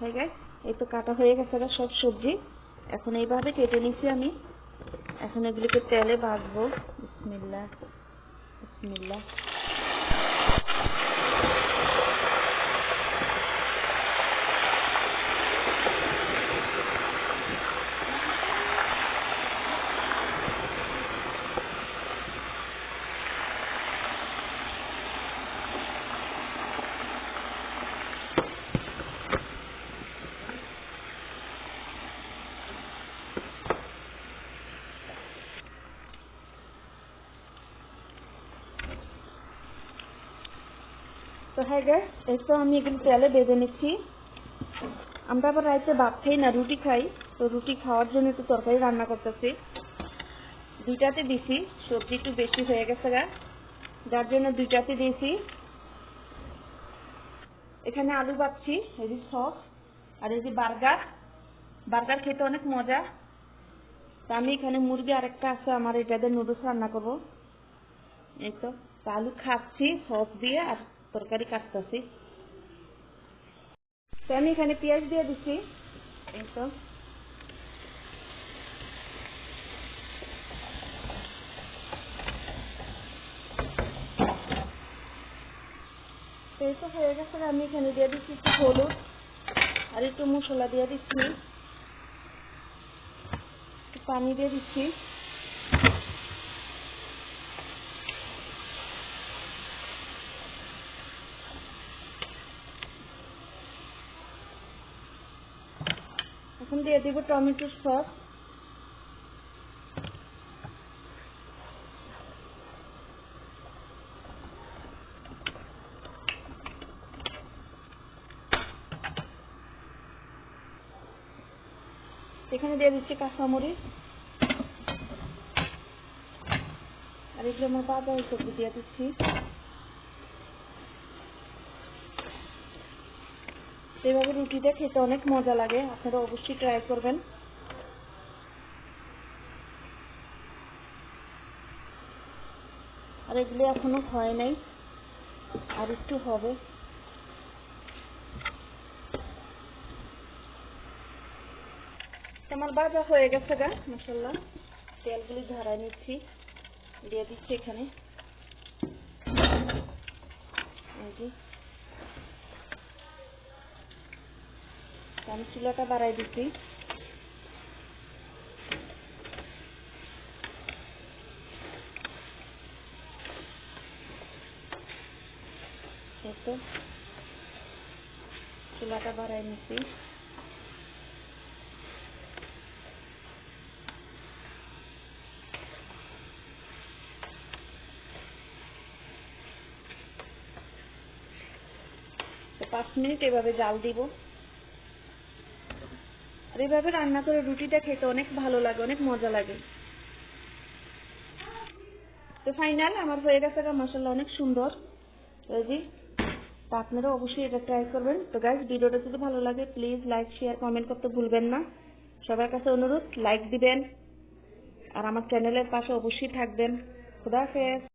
হয়ে গেছে, এই তো কাটা হয়ে গেছে সব সবজি। এখন এইভাবে কেটে নিচ্ছি আমি। এখন এগুলিকে তেলে ভাজবো। বিসমিল্লাহ বিসমিল্লাহ। তো হ্যাঁ গ্যাস, এই তো আমি এগুলো তেলে বেঁধে নিচ্ছি। আমরা আবার রাইতে ভাত খাই না, রুটি খাই। তো রুটি খাওয়ার জন্য একটু তরকারি রান্না করতেছি। দুইটাতে দিছি, সবজি একটু বেশি হয়ে গেছে গা, যার জন্য দুইটাতে দিয়েছি। এখানে আলু ভাজছি, এই যে সস, আর এই যে বার্গার। বার্গার খেতে অনেক মজা। তা আমি এখানে মুরগি আরেকটা আছে আমার, এটাতে নুডলস রান্না করবো। এই তো আলু খাচ্ছি সস দিয়ে, আর তরকারি কাটতেছি। তো আমি এখানে পেঁয়াজ দিয়ে দিচ্ছি। এই তো এই তো হয়ে গেছে। আমি এখানে দিয়ে দিচ্ছি একটু হলুদ, আর একটু মশলা দিয়ে দিচ্ছি, একটু পানি দিয়ে দিচ্ছি। এখন দিয়ে দিব টমেটো সস। এখানে দিয়ে দিচ্ছি কাঁচামরিচ, আর এগুলো আমার বাজার সবজি দিয়ে দিচ্ছি। এভাবে রুটিটা খেতে অনেক মজা লাগে, আপনারা অবশ্যই ট্রাই করবেন। আর এগুলো এখনো হয় নাই, আর একটু হবে। আমার ভাজা হয়ে গেছে গা, মাশাআল্লাহ। তেলগুলি ঝরাই নিচ্ছি, দিয়ে দিচ্ছি এখানে। আমি চুলাটা বাড়াই দিচ্ছি। এই তো চুলাটা বাড়াই নিচ্ছি। তো 5 মিনিট এভাবে জাল দিব। আর এইভাবে রান্না করে রুটিটা খেতে অনেক ভালো লাগে, অনেক মজা লাগে। তো ফাইনাল আমার হয়ে গেছে মাশাআল্লাহ, অনেক সুন্দর। এই যে, তো আপনারা অবশ্যই এটা ট্রাই করবেন। তো গাইস, ভিডিওটা যদি ভালো লাগে প্লিজ লাইক শেয়ার কমেন্ট করতে ভুলবেন না। সবার কাছে অনুরোধ লাইক দিবেন, আর আমার চ্যানেলের পাশে অবশ্যই থাকবেন। খুদা হাফেজ।